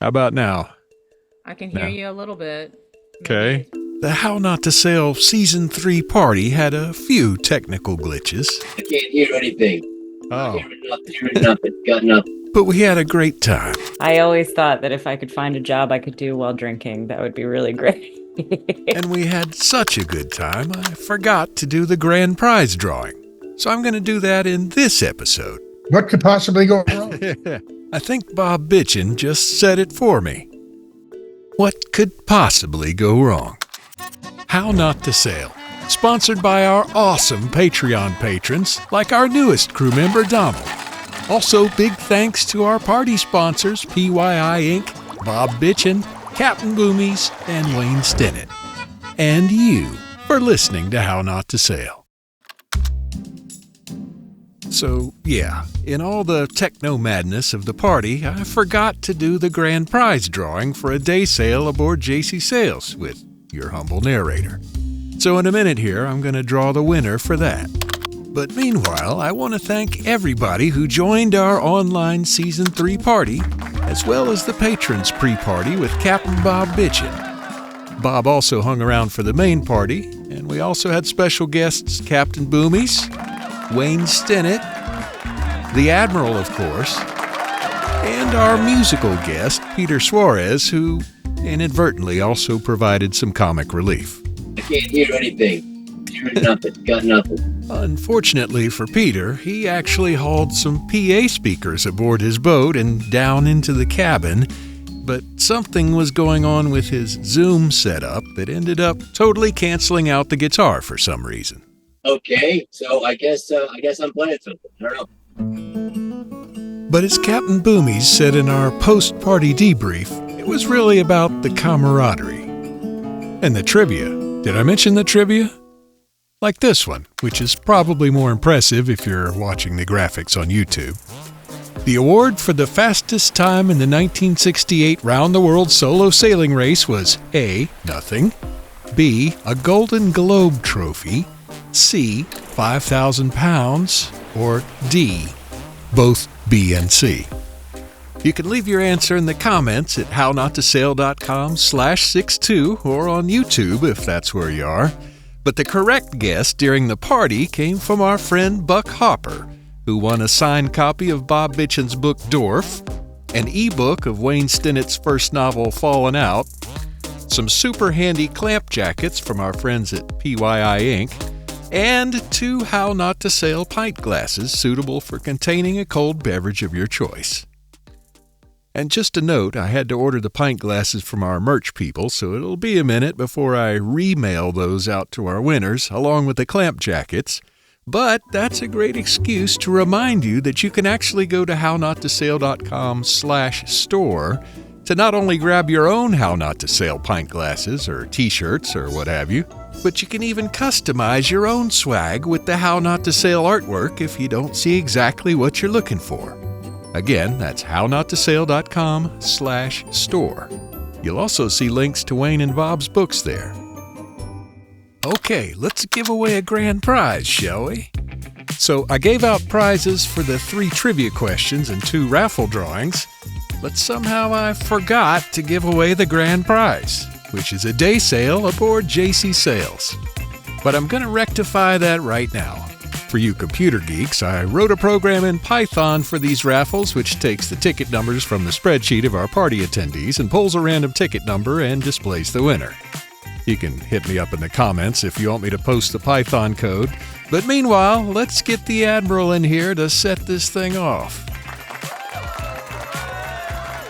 How about now? I can hear No. you a little bit. Okay. The How Not to Sail Season 3 party had a few technical glitches. I can't hear anything. Oh. Hearing nothing. Got nothing. But we had a great time. I always thought that if I could find a job I could do while drinking, that would be really great. And we had such a good time, I forgot to do the grand prize drawing. So I'm going to do that in this episode. What could possibly go wrong? I think Bob Bitchin just said it for me. What could possibly go wrong? How Not to Sail, sponsored by our awesome Patreon patrons, like our newest crew member, Donald. Also, big thanks to our party sponsors, PYI Inc., Bob Bitchin, Captain Boomies, and Wayne Stinnett. And you for listening to How Not to Sail. So, yeah, in all the techno madness of the party, I forgot to do the grand prize drawing for a day sail aboard JC Sails with your humble narrator. So in a minute here, I'm going to draw the winner for that. But meanwhile, I want to thank everybody who joined our online Season 3 party, as well as the patrons pre-party with Captain Bob Bitchin. Bob also hung around for the main party, and we also had special guests Captain Boomies, Wayne Stinnett, the Admiral, of course, and our musical guest, Peter Suarez, who inadvertently also provided some comic relief. I can't hear anything. Hearing nothing. Got nothing. Unfortunately for Peter, he actually hauled some PA speakers aboard his boat and down into the cabin, but something was going on with his Zoom setup that ended up totally canceling out the guitar for some reason. Okay, so I guess I'm playing something. I don't know. But as Captain Boomies said in our post-party debrief, it was really about the camaraderie. And the trivia. Did I mention the trivia? Like this one, which is probably more impressive if you're watching the graphics on YouTube. The award for the fastest time in the 1968 round-the-world solo sailing race was A, nothing, B, a Golden Globe trophy, C, 5,000 pounds, or D, both B and C. You can leave your answer in the comments at hownottosail.com/62 or on YouTube if that's where you are. But the correct guess during the party came from our friend Buck Hopper, who won a signed copy of Bob Bitchin's book Dwarf, an ebook of Wayne Stinnett's first novel Fallen Out, some super handy clamp jackets from our friends at PYI Inc., and 2 How Not to Sail pint glasses suitable for containing a cold beverage of your choice. And just a note, I had to order the pint glasses from our merch people, so it'll be a minute before I remail those out to our winners, along with the clamp jackets. But that's a great excuse to remind you that you can actually go to hownottosail.com/store to not only grab your own How Not to Sail pint glasses or t-shirts or what have you, but you can even customize your own swag with the How Not to Sail artwork if you don't see exactly what you're looking for. Again, that's hownottosail.com/store. You'll also see links to Wayne and Bob's books there. Okay, let's give away a grand prize, shall we? So I gave out prizes for the 3 trivia questions and 2 raffle drawings, but somehow I forgot to give away the grand prize, which is a day sail aboard JC Sails. But I'm going to rectify that right now. For you computer geeks, I wrote a program in Python for these raffles which takes the ticket numbers from the spreadsheet of our party attendees and pulls a random ticket number and displays the winner. You can hit me up in the comments if you want me to post the Python code. But meanwhile, let's get the Admiral in here to set this thing off.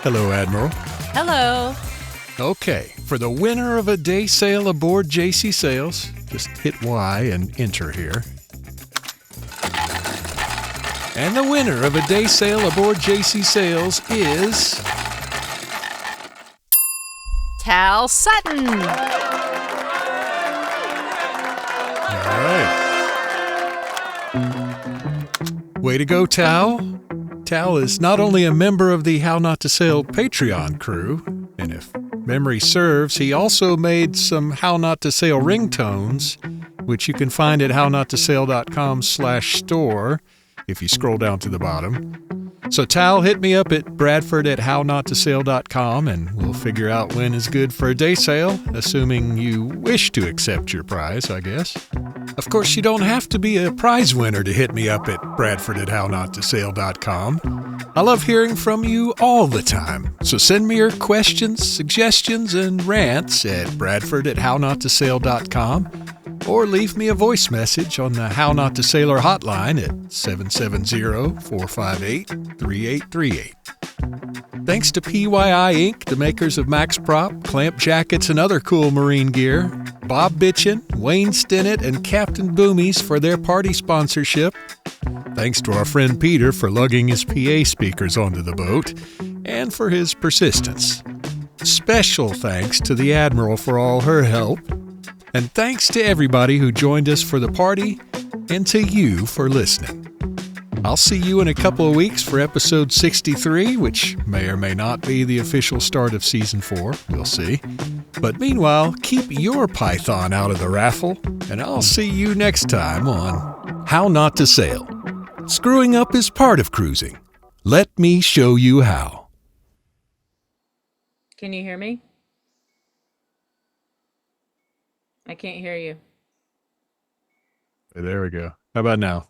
Hello, Admiral. Hello. Okay, for the winner of a day sail aboard JC Sails, just hit Y and enter here. And the winner of a day sail aboard JC Sails is... Tal Sutton. All right. Way to go, Tal. Tal is not only a member of the How Not to Sail Patreon crew, and if memory serves, he also made some How Not to Sail ringtones, which you can find at hownottosail.com/store if you scroll down to the bottom. So Tal, hit me up at bradford@hownottosale.com and we'll figure out when is good for a day sale, assuming you wish to accept your prize, I guess. Of course, you don't have to be a prize winner to hit me up at bradford@hownottosale.com. I love hearing from you all the time, so send me your questions, suggestions, and rants at bradford@hownottosale.com or leave me a voice message on the How Not to Sailor hotline at 770-458-3838. Thanks to PYI Inc., the makers of Max Prop, clamp jackets, and other cool marine gear, Bob Bitchin, Wayne Stinnett, and Captain Boomies for their party sponsorship. Thanks to our friend Peter for lugging his PA speakers onto the boat, and for his persistence. Special thanks to the Admiral for all her help. And thanks to everybody who joined us for the party, and to you for listening. I'll see you in a couple of weeks for episode 63, which may or may not be the official start of season 4. We'll see. But meanwhile, keep your python out of the raffle, and I'll see you next time on How Not to Sail. Screwing up is part of cruising. Let me show you how. Can you hear me? I can't hear you. There we go. How about now?